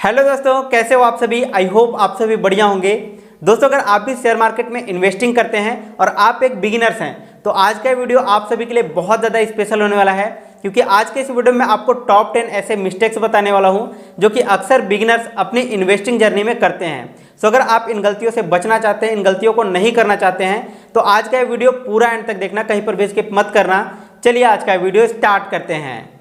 Hello दोस्तों, कैसे हो आप सभी। आई होप आप सभी बढ़िया होंगे। दोस्तों, अगर आप भी शेयर मार्केट में इन्वेस्टिंग करते हैं और आप एक बिगिनर्स हैं तो आज का वीडियो आप सभी के लिए बहुत ज़्यादा स्पेशल होने वाला है, क्योंकि आज के इस वीडियो में आपको टॉप 10 ऐसे मिस्टेक्स बताने वाला हूं जो कि अक्सर बिगिनर्स अपनी इन्वेस्टिंग जर्नी में करते हैं। सो अगर आप इन गलतियों से बचना चाहते हैं, इन गलतियों को नहीं करना चाहते हैं, तो आज का वीडियो पूरा एंड तक देखना, कहीं पर भी स्किप मत करना। चलिए आज का वीडियो स्टार्ट करते हैं।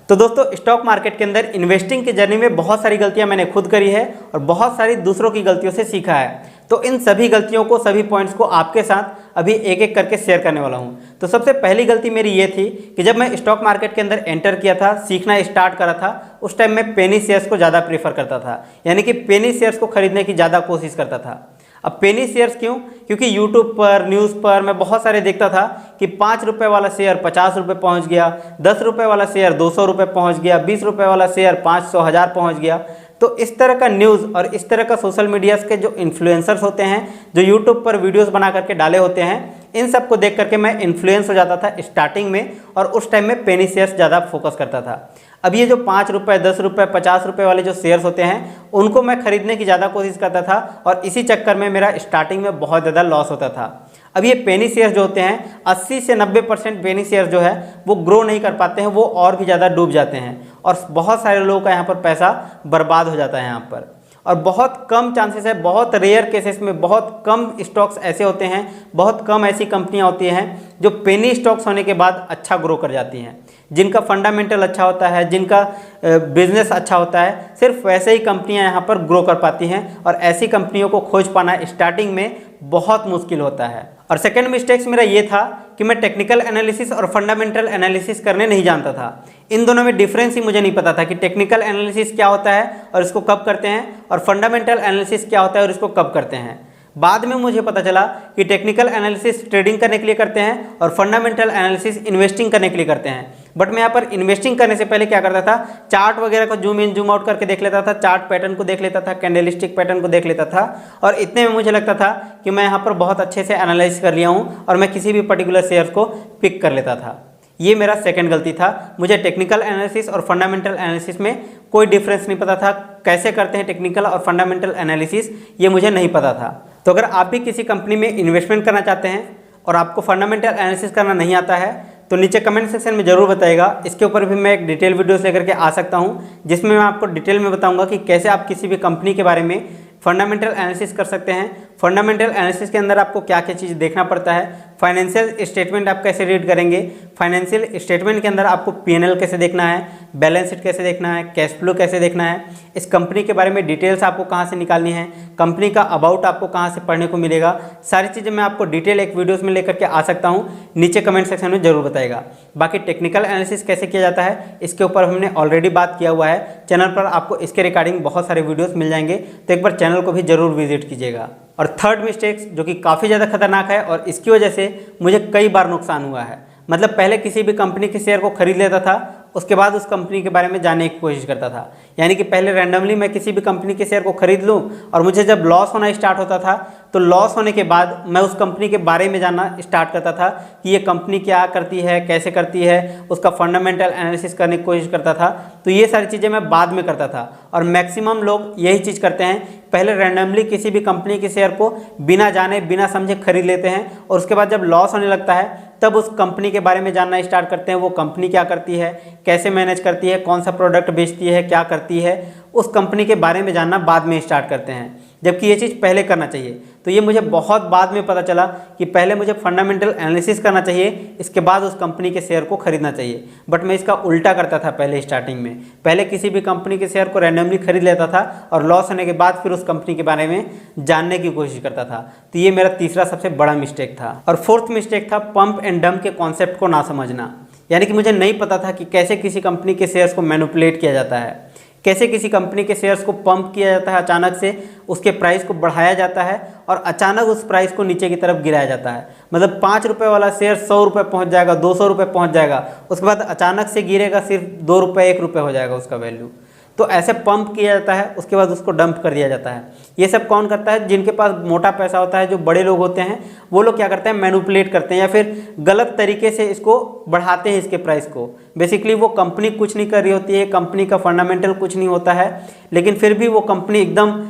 तो दोस्तों, स्टॉक मार्केट के अंदर इन्वेस्टिंग की जर्नी में बहुत सारी गलतियां मैंने खुद करी है और बहुत सारी दूसरों की गलतियों से सीखा है। तो इन सभी गलतियों को, सभी पॉइंट्स को आपके साथ अभी एक एक करके शेयर करने वाला हूं। तो सबसे पहली गलती मेरी ये थी कि जब मैं स्टॉक मार्केट के अंदर एंटर किया था, सीखना स्टार्ट करा था, उस टाइम मैं पेनी शेयर्स को ज़्यादा प्रीफर करता था, यानी कि पेनी शेयर्स को खरीदने की ज़्यादा कोशिश करता था। अब पेनी शेयर्स क्यों? क्योंकि यूट्यूब पर, न्यूज़ पर मैं बहुत सारे देखता था कि 5 रुपये वाला शेयर 50 रुपये पहुँच गया, 10 रुपये वाला शेयर 200 रुपये पहुँच गया, 20 रुपये वाला शेयर 500 1000 पहुँच गया। तो इस तरह का न्यूज़ और इस तरह का सोशल मीडिया के जो इन्फ्लुएंसर्स होते हैं, जो यूट्यूब पर वीडियोस बना करके डाले होते हैं, इन सब को देख करके मैं इन्फ्लुएंस हो जाता था स्टार्टिंग में, और उस टाइम में पेनी शेयर्स ज़्यादा फोकस करता था। अब ये जो 5 रुपये, 10 रुपये, 50 रुपये वाले जो शेयर्स होते हैं, उनको मैं खरीदने की ज़्यादा कोशिश करता था और इसी चक्कर में मेरा स्टार्टिंग में बहुत ज़्यादा लॉस होता था। अब ये पेनी शेयर्स जो होते हैं, 80 से 90% पेनी शेयर्स जो है वो ग्रो नहीं कर पाते हैं, वो और भी ज़्यादा डूब जाते हैं और बहुत सारे लोगों का यहाँ पर पैसा बर्बाद हो जाता है यहाँ पर। और बहुत कम चांसेस है, बहुत रेयर केसेस में बहुत कम स्टॉक्स ऐसे होते हैं, बहुत कम ऐसी कंपनियां होती हैं जो पेनी स्टॉक्स होने के बाद अच्छा ग्रो कर जाती हैं, जिनका फंडामेंटल अच्छा होता है, जिनका बिजनेस अच्छा होता है। सिर्फ वैसे ही कंपनियां यहाँ पर ग्रो कर पाती हैं और ऐसी कंपनियों को खोज पाना स्टार्टिंग में बहुत मुश्किल होता है। और सेकंड मिस्टेक्स मेरा ये था कि मैं टेक्निकल एनालिसिस और फंडामेंटल एनालिसिस करने नहीं जानता था। इन दोनों में डिफरेंस ही मुझे नहीं पता था कि टेक्निकल एनालिसिस क्या होता है और इसको कब करते हैं, और फंडामेंटल एनालिसिस क्या होता है और इसको कब करते हैं। बाद में मुझे पता चला कि टेक्निकल एनालिसिस ट्रेडिंग करने के लिए करते हैं और फंडामेंटल एनालिसिस इन्वेस्टिंग करने के लिए करते हैं। बट मैं यहाँ पर इन्वेस्टिंग करने से पहले क्या करता था, चार्ट वगैरह को जूम इन जूम आउट करके देख लेता था, चार्ट पैटर्न को देख लेता था, कैंडलस्टिक पैटर्न को देख लेता था, और इतने में मुझे लगता था कि मैं यहाँ पर बहुत अच्छे से एनालाइज कर लिया हूँ और मैं किसी भी पर्टिकुलर शेयर को पिक कर लेता था। ये मेरा सेकंड गलती था। मुझे टेक्निकल एनालिसिस और फंडामेंटल एनालिसिस में कोई डिफरेंस नहीं पता था, कैसे करते हैं टेक्निकल और फंडामेंटल एनालिसिस, ये मुझे नहीं पता था। तो अगर आप भी किसी कंपनी में इन्वेस्टमेंट करना चाहते हैं और आपको फंडामेंटल एनालिसिस करना नहीं आता है, तो नीचे कमेंट सेक्शन में ज़रूर बताइएगा। इसके ऊपर भी मैं एक डिटेल वीडियोस लेकर के आ सकता हूँ, जिसमें मैं आपको डिटेल में बताऊँगा कि कैसे आप किसी भी कंपनी के बारे में फंडामेंटल एनालिसिस कर सकते हैं। फंडामेंटल एनालिसिस के अंदर आपको क्या क्या चीज़ देखना पड़ता है, फाइनेंशियल स्टेटमेंट आप कैसे रीड करेंगे, फाइनेंशियल स्टेटमेंट के अंदर आपको P&L कैसे देखना है, बैलेंस शीट कैसे देखना है, कैश फ्लो कैसे देखना है, इस कंपनी के बारे में डिटेल्स आपको कहाँ से निकालनी है, कंपनी का अबाउट आपको कहाँ से पढ़ने को मिलेगा, सारी चीज़ें मैं आपको डिटेल एक वीडियोस में लेकर के आ सकता हूँ। नीचे कमेंट सेक्शन में जरूर बताइएगा। बाकी टेक्निकल एनालिसिस कैसे किया जाता है, इसके ऊपर हमने ऑलरेडी बात किया हुआ है। चैनल पर आपको इसके रिगार्डिंग बहुत सारे वीडियोस मिल जाएंगे, तो एक बार चैनल को भी जरूर विजिट कीजिएगा। और थर्ड मिस्टेक्स जो कि काफ़ी ज़्यादा खतरनाक है और इसकी वजह से मुझे कई बार नुकसान हुआ है। मतलब पहले किसी भी कंपनी के शेयर को खरीद लेता था, उसके बाद उस कंपनी के बारे में जानने की कोशिश करता था। यानी कि पहले रैंडमली मैं किसी भी कंपनी के शेयर को खरीद लूं और मुझे जब लॉस होना स्टार्ट होता था, तो लॉस होने के बाद मैं उस कंपनी के बारे में जानना स्टार्ट करता था कि ये कंपनी क्या करती है, कैसे करती है, उसका फंडामेंटल एनालिसिस करने की कोशिश करता था। तो ये सारी चीज़ें मैं बाद में करता था और मैक्सिमम लोग यही चीज़ करते हैं, पहले रैंडमली किसी भी कंपनी के शेयर को बिना जाने बिना समझे खरीद लेते हैं और उसके बाद जब लॉस होने लगता है तब उस कंपनी के बारे में जानना स्टार्ट करते हैं। वो कंपनी क्या करती है, कैसे मैनेज करती है, कौन सा प्रोडक्ट बेचती है, क्या करती है, उस कंपनी के बारे में जानना बाद में स्टार्ट करते हैं, जबकि ये चीज़ पहले करना चाहिए। तो ये मुझे बहुत बाद में पता चला कि पहले मुझे फंडामेंटल एनालिसिस करना चाहिए, इसके बाद उस कंपनी के शेयर को खरीदना चाहिए। बट मैं इसका उल्टा करता था पहले स्टार्टिंग में। पहले किसी भी कंपनी के शेयर को रैंडमली खरीद लेता था और लॉस होने के बाद फिर उस कंपनी के बारे में जानने की कोशिश करता था। तो ये मेरा तीसरा सबसे बड़ा मिस्टेक था। और फोर्थ मिस्टेक था पंप एंड डंप के कॉन्सेप्ट को ना समझना। यानी कि मुझे नहीं पता था कि कैसे किसी कंपनी के शेयर्स को मैनिपुलेट किया जाता है, कैसे किसी कंपनी के शेयर्स को पंप किया जाता है, अचानक से उसके प्राइस को बढ़ाया जाता है और अचानक उस प्राइस को नीचे की तरफ गिराया जाता है। मतलब 5 रुपये वाला शेयर 100 रुपये पहुँच जाएगा, 200 रुपये पहुँच जाएगा, उसके बाद अचानक से गिरेगा, सिर्फ 2 रुपये 1 रुपये हो जाएगा उसका वैल्यू। तो ऐसे पंप किया जाता है, उसके बाद उसको डंप कर दिया जाता है। ये सब कौन करता है? जिनके पास मोटा पैसा होता है, जो बड़े लोग होते हैं, वो लोग क्या करते हैं? मैनिपुलेट करते हैं या फिर गलत तरीके से इसको बढ़ाते हैं, इसके प्राइस को। बेसिकली वो कंपनी कुछ नहीं कर रही होती है, कंपनी का फंडामेंटल कुछ नहीं होता है, लेकिन फिर भी वो कंपनी एकदम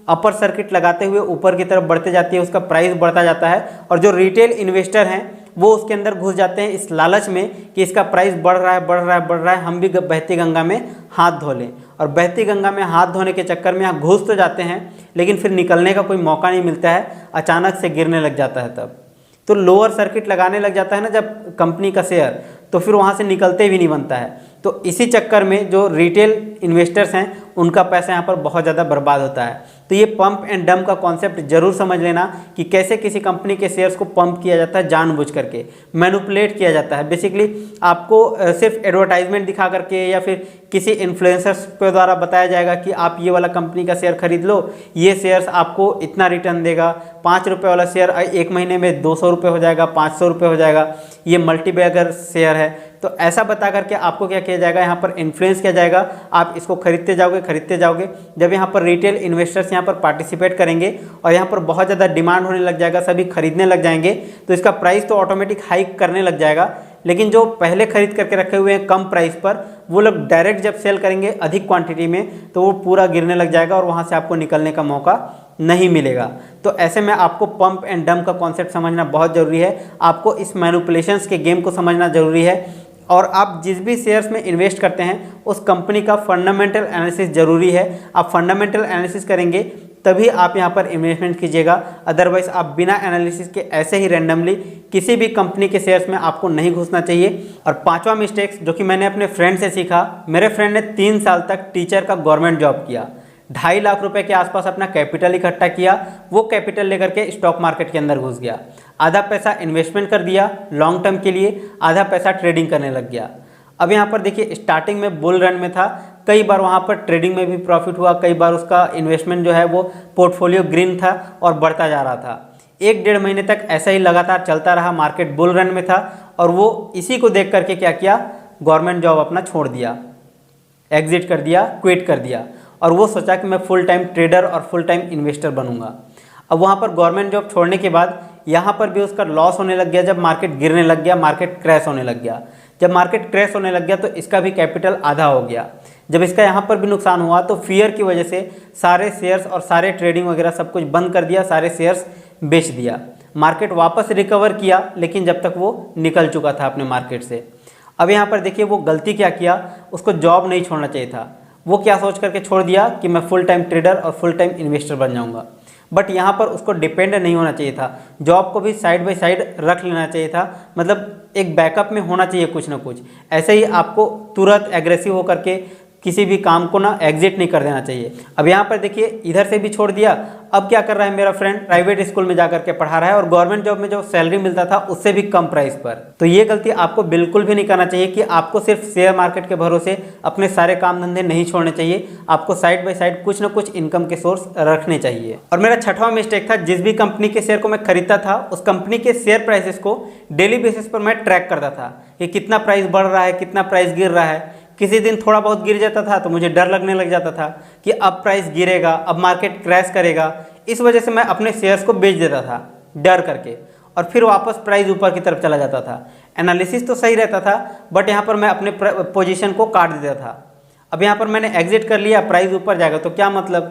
अपर सर्किट लगाते हुए ऊपर की तरफ बढ़ते जाती है, उसका प्राइस बढ़ता जाता है, और जो रिटेल इन्वेस्टर हैं वो उसके अंदर घुस जाते हैं इस लालच में कि इसका प्राइस बढ़ रहा है, बढ़ रहा है, बढ़ रहा है, हम भी बहती गंगा में हाथ धो लें। और बहती गंगा में हाथ धोने के चक्कर में यहाँ घुस तो जाते हैं, लेकिन फिर निकलने का कोई मौका नहीं मिलता है, अचानक से गिरने लग जाता है। तब तो लोअर सर्किट लगाने लग जाता है ना जब कंपनी का शेयर, तो फिर वहाँ से निकलते भी नहीं बनता है। तो इसी चक्कर में जो रिटेल इन्वेस्टर्स हैं उनका पैसा यहाँ पर बहुत ज़्यादा बर्बाद होता है। तो ये पंप एंड डंप का कॉन्सेप्ट जरूर समझ लेना कि कैसे किसी कंपनी के शेयर्स को पंप किया जाता है, जानबूझ करके मैनिपुलेट किया जाता है। बेसिकली आपको सिर्फ एडवर्टाइजमेंट दिखा करके या फिर किसी इन्फ्लुएंसर्स के द्वारा बताया जाएगा कि आप ये वाला कंपनी का शेयर खरीद लो, ये शेयर्स आपको इतना रिटर्न देगा, 5 रुपये वाला शेयर 1 महीने में 200 रुपये हो जाएगा, 500 रुपये हो जाएगा, ये मल्टीबैगर शेयर है। तो ऐसा बता करके आपको क्या किया जाएगा? यहाँ पर इन्फ्लुएंस किया जाएगा, आप इसको खरीदते जाओगे। जब यहाँ पर रिटेल इन्वेस्टर्स यहाँ पर पार्टिसिपेट करेंगे और यहाँ पर बहुत ज़्यादा डिमांड होने लग जाएगा, सभी खरीदने लग जाएंगे, तो इसका प्राइस तो ऑटोमेटिक हाइक करने लग जाएगा। लेकिन जो पहले खरीद करके रखे हुए हैं कम प्राइस पर, वो लोग डायरेक्ट जब सेल करेंगे अधिक क्वांटिटी में, तो वो पूरा गिरने लग जाएगा और वहाँ से आपको निकलने का मौका नहीं मिलेगा। तो ऐसे में आपको पंप एंड डंप का कॉन्सेप्ट समझना बहुत ज़रूरी है, आपको इस मैनिपुलेशंस के गेम को समझना ज़रूरी है। और आप जिस भी शेयर्स में इन्वेस्ट करते हैं उस कंपनी का फंडामेंटल एनालिसिस ज़रूरी है। आप फंडामेंटल एनालिसिस करेंगे तभी आप यहाँ पर इन्वेस्टमेंट कीजिएगा, अदरवाइज आप बिना एनालिसिस के ऐसे ही रैंडमली किसी भी कंपनी के शेयर्स में आपको नहीं घुसना चाहिए। और पांचवा मिस्टेक्स जो कि मैंने अपने फ्रेंड से सीखा, मेरे फ्रेंड ने 3 साल तक टीचर का गवर्नमेंट जॉब किया, 2.5 लाख रुपए के आसपास अपना कैपिटल इकट्ठा किया, वो कैपिटल लेकर के स्टॉक मार्केट के अंदर घुस गया। आधा पैसा इन्वेस्टमेंट कर दिया लॉन्ग टर्म के लिए, आधा पैसा ट्रेडिंग करने लग गया। अब यहाँ पर देखिए स्टार्टिंग में बुल रन में था, कई बार वहाँ पर ट्रेडिंग में भी प्रॉफिट हुआ, कई बार उसका इन्वेस्टमेंट जो है वो पोर्टफोलियो ग्रीन था और बढ़ता जा रहा था। 1-1.5 महीने तक ऐसा ही लगातार चलता रहा, मार्केट बुल रन में था और वो इसी को देख करके क्या किया, गवर्नमेंट जॉब अपना छोड़ दिया, एग्जिट कर दिया, क्विट कर दिया, और वो सोचा कि मैं फुल टाइम ट्रेडर और फुल टाइम इन्वेस्टर बनूंगा। अब वहाँ पर गवर्नमेंट जॉब छोड़ने के बाद यहाँ पर भी उसका लॉस होने लग गया, जब मार्केट गिरने लग गया, मार्केट क्रैश होने लग गया। जब मार्केट क्रैश होने लग गया तो इसका भी कैपिटल आधा हो गया। जब इसका यहाँ पर भी नुकसान हुआ तो फियर की वजह से सारे शेयर्स और सारे ट्रेडिंग वगैरह सब कुछ बंद कर दिया, सारे शेयर्स बेच दिया। मार्केट वापस रिकवर किया, लेकिन जब तक वो निकल चुका था अपने मार्केट से। अब यहाँ पर देखिए वो गलती क्या किया, उसको जॉब नहीं छोड़ना चाहिए था। वो क्या सोच करके छोड़ दिया कि मैं फुल टाइम ट्रेडर और फुल टाइम इन्वेस्टर बन जाऊंगा। बट यहाँ पर उसको डिपेंड नहीं होना चाहिए था, जॉब को भी साइड बाय साइड रख लेना चाहिए था, मतलब एक बैकअप में होना चाहिए कुछ ना कुछ। ऐसे ही आपको तुरंत एग्रेसिव होकर के किसी भी काम को ना एग्जिट नहीं कर देना चाहिए। अब यहाँ पर देखिए इधर से भी छोड़ दिया, अब क्या कर रहा है मेरा फ्रेंड, प्राइवेट स्कूल में जाकर के पढ़ा रहा है और गवर्नमेंट जॉब में जो सैलरी मिलता था उससे भी कम प्राइस पर। तो ये गलती आपको बिल्कुल भी नहीं करना चाहिए कि आपको सिर्फ शेयर मार्केट के भरोसे अपने सारे काम धंधे नहीं छोड़ने चाहिए, आपको साइड बाय साइड कुछ ना कुछ इनकम के सोर्स रखने चाहिए। और मेरा 6वां मिस्टेक था, जिस भी कंपनी के शेयर को मैं खरीदता था उस कंपनी के शेयर प्राइसेस को डेली बेसिस पर मैं ट्रैक करता था कि कितना प्राइस बढ़ रहा है, कितना प्राइस गिर रहा है। किसी दिन थोड़ा बहुत गिर जाता था तो मुझे डर लगने लग जाता था कि अब प्राइस गिरेगा, अब मार्केट क्रैश करेगा। इस वजह से मैं अपने शेयर्स को बेच देता था डर करके, और फिर वापस प्राइस ऊपर की तरफ चला जाता था। एनालिसिस तो सही रहता था, बट यहाँ पर मैं अपने पोजीशन को काट देता था। अब यहाँ पर मैंने एग्जिट कर लिया, प्राइस ऊपर जाएगा तो क्या मतलब।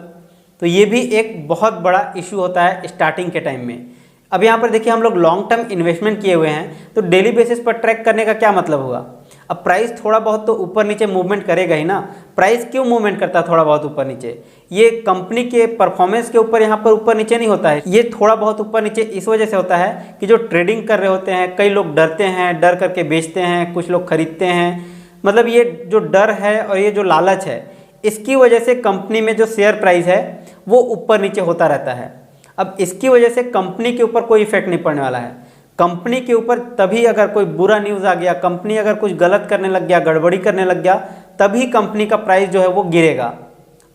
तो ये भी एक बहुत बड़ा इशू होता है स्टार्टिंग के टाइम में। अब यहाँ पर देखिए हम लोग लॉन्ग टर्म इन्वेस्टमेंट किए हुए हैं, तो डेली बेसिस पर ट्रैक करने का क्या मतलब हुआ। अब प्राइस थोड़ा बहुत तो ऊपर नीचे मूवमेंट करेगा ही ना। प्राइस क्यों मूवमेंट करता है थोड़ा बहुत ऊपर नीचे, ये कंपनी के परफॉर्मेंस के ऊपर यहाँ पर ऊपर नीचे नहीं होता है। ये थोड़ा बहुत ऊपर नीचे इस वजह से होता है कि जो ट्रेडिंग कर रहे होते हैं, कई लोग डरते हैं, डर करके बेचते हैं, कुछ लोग खरीदते हैं। मतलब ये जो डर है और ये जो लालच है, इसकी वजह से कंपनी में जो शेयर प्राइस है वो ऊपर नीचे होता रहता है। अब इसकी वजह से कंपनी के ऊपर कोई इफेक्ट नहीं पड़ने वाला है। कंपनी के ऊपर तभी अगर कोई बुरा न्यूज़ आ गया, कंपनी अगर कुछ गलत करने लग गया, गड़बड़ी करने लग गया, तभी कंपनी का प्राइस जो है वो गिरेगा।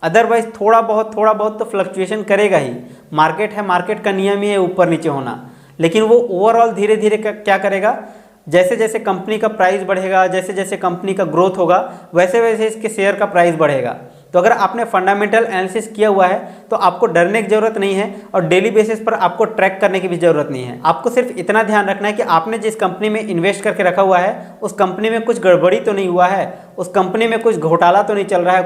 अदरवाइज थोड़ा बहुत तो फ्लक्चुएशन करेगा ही। मार्केट है, मार्केट का नियम ही है ऊपर नीचे होना। लेकिन वो ओवरऑल धीरे धीरे क्या करेगा, जैसे जैसे कंपनी का प्राइस बढ़ेगा, जैसे जैसे कंपनी का ग्रोथ होगा, वैसे वैसे इसके शेयर का प्राइस बढ़ेगा। तो अगर आपने फंडामेंटल एनालिसिस किया हुआ है तो आपको डरने की जरूरत नहीं है और डेली बेसिस पर आपको ट्रैक करने की भी जरूरत नहीं है। आपको सिर्फ इतना ध्यान रखना है कि आपने जिस कंपनी में इन्वेस्ट करके रखा हुआ है उस कंपनी में कुछ गड़बड़ी तो नहीं हुआ है, उस कंपनी में कुछ घोटाला तो नहीं चल रहा है,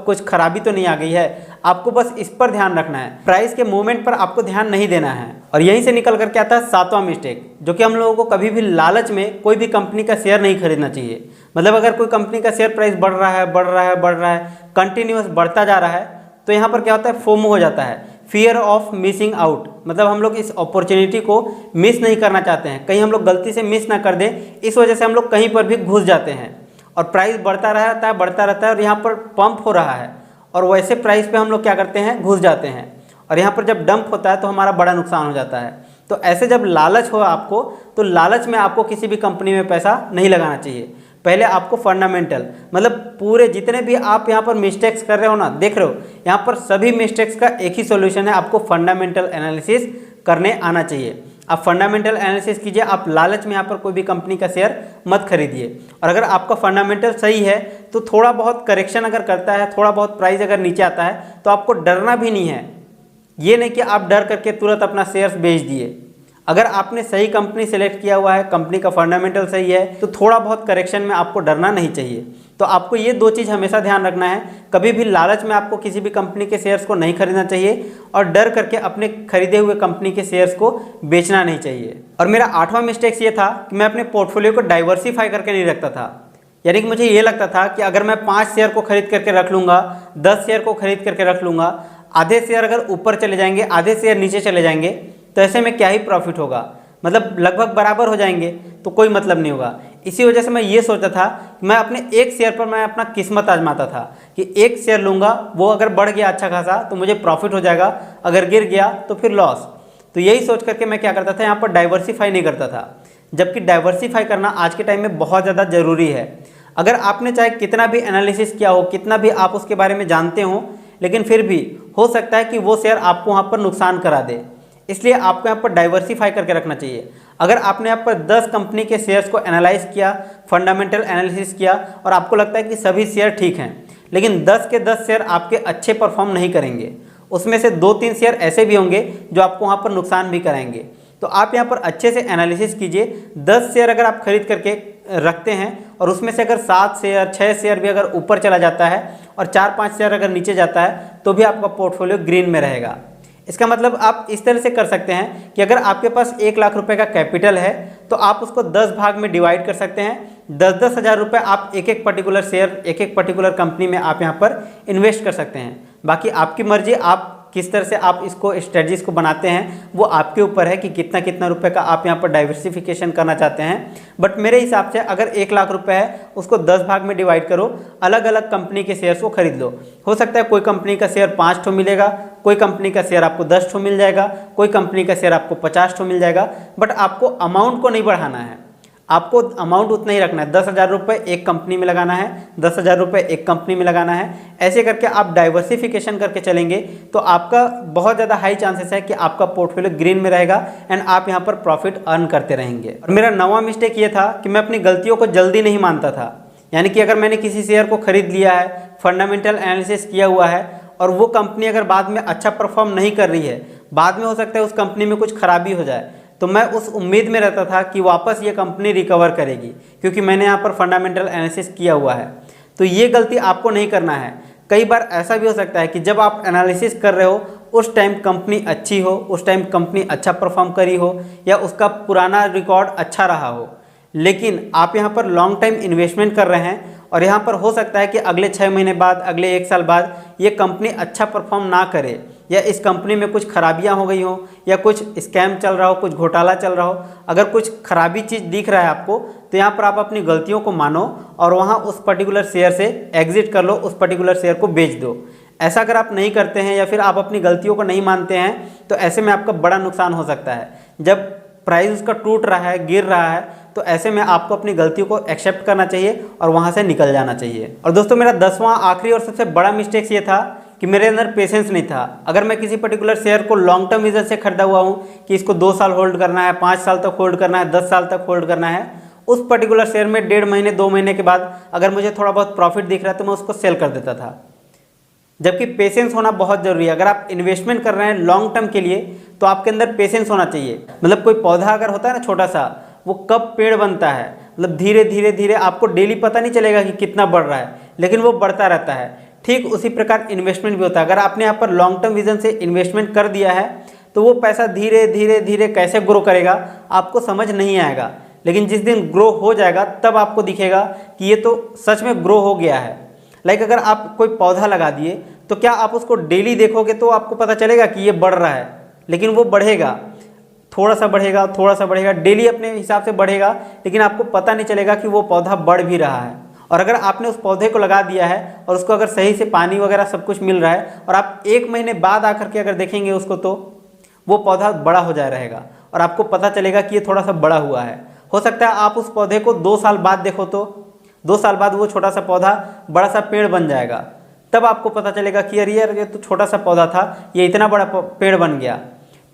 कुछ खराबी तो नहीं आ गई है। आपको बस इस पर ध्यान रखना है, प्राइस के मूवमेंट पर आपको ध्यान नहीं देना है। और यहीं से निकल करके आता है सातवां मिस्टेक, जो कि हम लोगों को कभी भी लालच में कोई भी कंपनी का शेयर नहीं खरीदना चाहिए। मतलब अगर कोई कंपनी का शेयर प्राइस बढ़ रहा है कंटिन्यूअस बढ़ता जा रहा है, तो यहाँ पर क्या होता है, फोमो हो जाता है, फियर ऑफ मिसिंग आउट। मतलब हम लोग इस अपॉर्चुनिटी को मिस नहीं करना चाहते हैं, कहीं हम लोग गलती से मिस ना कर दें, इस वजह से हम लोग कहीं पर भी घुस जाते हैं और प्राइस बढ़ता रहता है और यहाँ पर पंप हो रहा है और वैसे प्राइस पे हम लोग क्या करते हैं, घुस जाते हैं और यहाँ पर जब डंप होता है तो हमारा बड़ा नुकसान हो जाता है। तो ऐसे जब लालच हो आपको, तो लालच में आपको किसी भी कंपनी में पैसा नहीं लगाना चाहिए। पहले आपको फंडामेंटल, मतलब पूरे जितने भी आप यहाँ पर मिस्टेक्स कर रहे हो ना, देख रहे हो यहाँ पर सभी मिस्टेक्स का एक ही सॉल्यूशन है, आपको फंडामेंटल एनालिसिस करने आना चाहिए। आप फंडामेंटल एनालिसिस कीजिए, आप लालच में यहाँ पर कोई भी कंपनी का शेयर मत खरीदिए। और अगर आपका फंडामेंटल सही है तो थोड़ा बहुत करेक्शन अगर करता है, थोड़ा बहुत प्राइस अगर नीचे आता है तो आपको डरना भी नहीं है। ये नहीं कि आप डर करके तुरंत अपना शेयर्स बेच दिए। अगर आपने सही कंपनी सेलेक्ट किया हुआ है, कंपनी का फंडामेंटल सही है, तो थोड़ा बहुत करेक्शन में आपको डरना नहीं चाहिए। तो आपको ये दो चीज़ हमेशा ध्यान रखना है, कभी भी लालच में आपको किसी भी कंपनी के शेयर्स को नहीं खरीदना चाहिए और डर करके अपने खरीदे हुए कंपनी के शेयर्स को बेचना नहीं चाहिए। और मेरा आठवां मिस्टेक्स ये था कि मैं अपने पोर्टफोलियो को डाइवर्सिफाई करके नहीं रखता था। यानी कि मुझे ये लगता था कि अगर मैं 5 शेयर को खरीद करके रख लूँगा, 10 शेयर को खरीद करके रख लूँगा, आधे शेयर अगर ऊपर चले जाएंगे, आधे शेयर नीचे चले जाएंगे, तो ऐसे में क्या ही प्रॉफिट होगा, मतलब लगभग बराबर हो जाएंगे तो कोई मतलब नहीं होगा। इसी वजह से मैं ये सोचता था कि मैं अपने एक शेयर पर मैं अपना किस्मत आजमाता था कि एक शेयर लूँगा, वो अगर बढ़ गया अच्छा खासा तो मुझे प्रॉफिट हो जाएगा, अगर गिर गया तो फिर लॉस। तो यही सोच करके मैं क्या करता था, यहाँ पर डाइवर्सिफाई नहीं करता था, जबकि डाइवर्सिफाई करना आज के टाइम में बहुत ज़्यादा ज़रूरी है। अगर आपने चाहे कितना भी एनालिसिस किया हो, कितना भी आप उसके बारे में जानते हो, लेकिन फिर भी हो सकता है कि वो शेयर आपको वहाँ पर नुकसान करा दे। इसलिए आपको यहाँ पर डाइवर्सिफाई करके रखना चाहिए। अगर आपने यहाँ पर 10 कंपनी के शेयर्स को एनालाइज किया, फंडामेंटल एनालिसिस किया और आपको लगता है कि सभी शेयर ठीक हैं, लेकिन 10 के 10 शेयर आपके अच्छे परफॉर्म नहीं करेंगे, उसमें से 2-3 शेयर ऐसे भी होंगे जो आपको वहाँ पर नुकसान भी कराएंगे। तो आप यहाँ पर अच्छे से एनालिसिस कीजिए। 10 शेयर अगर आप खरीद करके रखते हैं और उसमें से अगर 7 शेयर 6 शेयर भी अगर ऊपर चला जाता है और 4-5 शेयर अगर नीचे जाता है तो भी आपका पोर्टफोलियो ग्रीन में रहेगा। इसका मतलब आप इस तरह से कर सकते हैं कि अगर आपके पास 1 लाख रुपए का कैपिटल है तो आप उसको 10 भाग में डिवाइड कर सकते हैं। 10-10 हज़ार रुपये आप एक पर्टिकुलर शेयर, एक पर्टिकुलर कंपनी में आप यहाँ पर इन्वेस्ट कर सकते हैं। बाकी आपकी मर्जी, आप किस तरह से आप इसको स्ट्रेटजीज को बनाते हैं वो आपके ऊपर है कि कितना रुपए का आप यहाँ पर डाइवर्सिफिकेशन करना चाहते हैं। बट मेरे हिसाब से अगर 1 लाख रुपए है उसको 10 भाग में डिवाइड करो, अलग अलग कंपनी के शेयर्स को खरीद लो। हो सकता है कोई कंपनी का शेयर 5 ठो मिलेगा, कोई कंपनी का शेयर आपको 10 ठो मिल जाएगा, कोई कंपनी का शेयर आपको 50 ठो मिल जाएगा। बट आपको अमाउंट को नहीं बढ़ाना है, आपको अमाउंट उतना ही रखना है। 10,000 रुपये एक कंपनी में लगाना है, 10,000 रुपये एक कंपनी में लगाना है। ऐसे करके आप डाइवर्सिफिकेशन करके चलेंगे तो आपका बहुत ज़्यादा हाई चांसेस है कि आपका पोर्टफोलियो ग्रीन में रहेगा एंड आप यहाँ पर प्रॉफिट अर्न करते रहेंगे। और मेरा 9वां मिस्टेक ये था कि मैं अपनी गलतियों को जल्दी नहीं मानता था। यानी कि अगर मैंने किसी शेयर को खरीद लिया है, फंडामेंटल एनालिसिस किया हुआ है और वो कंपनी अगर बाद में अच्छा परफॉर्म नहीं कर रही है, बाद में हो सकता है उस कंपनी में कुछ खराबी हो जाए, तो मैं उस उम्मीद में रहता था कि वापस ये कंपनी रिकवर करेगी क्योंकि मैंने यहाँ पर फंडामेंटल एनालिसिस किया हुआ है। तो ये गलती आपको नहीं करना है। कई बार ऐसा भी हो सकता है कि जब आप एनालिसिस कर रहे हो उस टाइम कंपनी अच्छी हो, उस टाइम कंपनी अच्छा परफॉर्म करी हो या उसका पुराना रिकॉर्ड अच्छा रहा हो, लेकिन आप यहाँ पर लॉन्ग टाइम इन्वेस्टमेंट कर रहे हैं और यहाँ पर हो सकता है कि अगले 6 महीने बाद, अगले 1 साल बाद ये कंपनी अच्छा परफॉर्म ना करे या इस कंपनी में कुछ खराबियाँ हो गई हो या कुछ स्कैम चल रहा हो, कुछ घोटाला चल रहा हो। अगर कुछ खराबी चीज़ दिख रहा है आपको तो यहाँ पर आप अपनी गलतियों को मानो और वहाँ उस पर्टिकुलर शेयर से एग्जिट कर लो, उस पर्टिकुलर शेयर को बेच दो। ऐसा अगर आप नहीं करते हैं या फिर आप अपनी गलतियों को नहीं मानते हैं तो ऐसे में आपका बड़ा नुकसान हो सकता है। जब प्राइस उसका टूट रहा है, गिर रहा है, तो ऐसे में आपको अपनी गलतियों को एक्सेप्ट करना चाहिए और वहाँ से निकल जाना चाहिए। और दोस्तों मेरा 10वां आखिरी और सबसे बड़ा मिस्टेक ये था कि मेरे अंदर पेशेंस नहीं था। अगर मैं किसी पर्टिकुलर शेयर को लॉन्ग टर्म विजन से खरीदा हुआ हूँ कि इसको 2 साल होल्ड करना है, 5 साल तक होल्ड करना है, 10 साल तक होल्ड करना है, उस पर्टिकुलर शेयर में 1.5 महीने 2 महीने के बाद अगर मुझे थोड़ा बहुत प्रॉफिट दिख रहा है तो मैं उसको सेल कर देता था। जबकि पेशेंस होना बहुत ज़रूरी है। अगर आप इन्वेस्टमेंट कर रहे हैं लॉन्ग टर्म के लिए तो आपके अंदर पेशेंस होना चाहिए। मतलब कोई पौधा अगर होता है ना छोटा सा, वो कब पेड़ बनता है, मतलब धीरे धीरे धीरे, आपको डेली पता नहीं चलेगा कि कितना बढ़ रहा है, लेकिन वो बढ़ता रहता है। ठीक उसी प्रकार इन्वेस्टमेंट भी होता है। अगर आपने यहाँ पर लॉन्ग टर्म विजन से इन्वेस्टमेंट कर दिया है तो वो पैसा धीरे धीरे धीरे कैसे ग्रो करेगा आपको समझ नहीं आएगा, लेकिन जिस दिन ग्रो हो जाएगा तब आपको दिखेगा कि ये तो सच में ग्रो हो गया है। लाइक अगर आप कोई पौधा लगा दिए तो क्या आप उसको डेली देखोगे तो आपको पता चलेगा कि ये बढ़ रहा है, लेकिन वो बढ़ेगा, थोड़ा सा बढ़ेगा, थोड़ा सा बढ़ेगा, डेली अपने हिसाब से बढ़ेगा, लेकिन आपको पता नहीं चलेगा कि वो पौधा बढ़ भी रहा है। और अगर आपने उस पौधे को लगा दिया है और उसको अगर सही से पानी वगैरह सब कुछ मिल रहा है और आप 1 महीने बाद आकर के अगर देखेंगे उसको तो वो पौधा बड़ा हो जा रहेगा और आपको पता चलेगा कि ये थोड़ा सा बड़ा हुआ है। हो सकता है आप उस पौधे को 2 साल बाद देखो तो 2 साल बाद वो छोटा सा पौधा बड़ा सा पेड़ बन जाएगा। तब आपको पता चलेगा कि अरे यार ये तो छोटा सा पौधा था, ये इतना बड़ा पेड़ बन गया।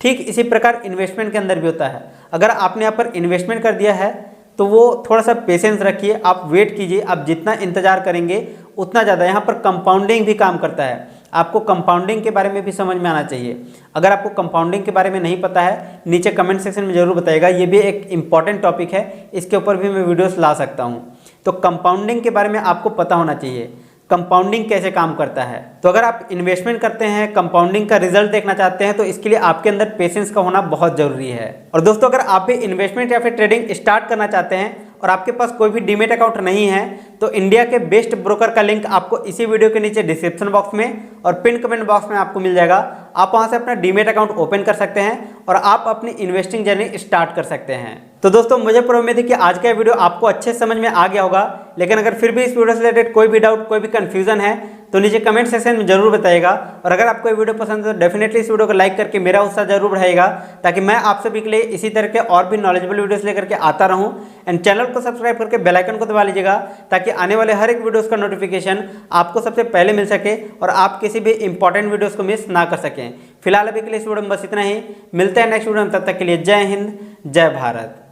ठीक इसी प्रकार इन्वेस्टमेंट के अंदर भी होता है। अगर आपने यहाँ पर इन्वेस्टमेंट कर दिया है तो वो थोड़ा सा पेशेंस रखिए, आप वेट कीजिए। आप जितना इंतजार करेंगे उतना ज़्यादा। यहाँ पर कंपाउंडिंग भी काम करता है। आपको कंपाउंडिंग के बारे में भी समझ में आना चाहिए। अगर आपको कंपाउंडिंग के बारे में नहीं पता है, नीचे कमेंट सेक्शन में ज़रूर बताइएगा। ये भी एक इम्पॉर्टेंट टॉपिक है, इसके ऊपर भी मैं वीडियोस ला सकता हूँ। तो कंपाउंडिंग के बारे में आपको पता होना चाहिए, कंपाउंडिंग कैसे काम करता है। तो अगर आप इन्वेस्टमेंट करते हैं, कंपाउंडिंग का रिजल्ट देखना चाहते हैं, तो इसके लिए आपके अंदर पेशेंस का होना बहुत जरूरी है। और दोस्तों अगर आप भी इन्वेस्टमेंट या फिर ट्रेडिंग स्टार्ट करना चाहते हैं और आपके पास कोई भी डीमेट अकाउंट नहीं है तो इंडिया के बेस्ट ब्रोकर का लिंक आपको इसी वीडियो के नीचे डिस्क्रिप्शन बॉक्स में और पिन कमेंट बॉक्स में आपको मिल जाएगा। आप वहां से अपना डीमेट अकाउंट ओपन कर सकते हैं और आप अपनी इन्वेस्टिंग जर्नी स्टार्ट कर सकते हैं। तो दोस्तों मुझे पूरी उम्मीद है कि आज का वीडियो आपको अच्छे समझ में आ गया होगा, लेकिन अगर फिर भी इस वीडियो से रिलेटेड कोई भी डाउट, कोई भी कंफ्यूजन है तो नीचे कमेंट सेक्शन में जरूर बताइएगा। और अगर आपको ये वीडियो पसंद है तो डेफिनेटली इस वीडियो को लाइक करके मेरा उत्साह जरूर बढ़ाएगा, ताकि मैं आप सभी के लिए इसी तरह के और भी नॉलेजेबल वीडियोस लेकर के आता रहूं। एंड चैनल को सब्सक्राइब करके बेल आइकन को दबा लीजिएगा, ताकि आने वाले हर एक वीडियोस का नोटिफिकेशन आपको सबसे पहले मिल सके और आप किसी भी इंपॉर्टेंट वीडियोस को मिस ना कर सकें। फिलहाल अभी के लिए इस वीडियो में बस इतना ही। मिलते हैं नेक्स्ट वीडियो में, तब तक के लिए जय हिंद, जय भारत।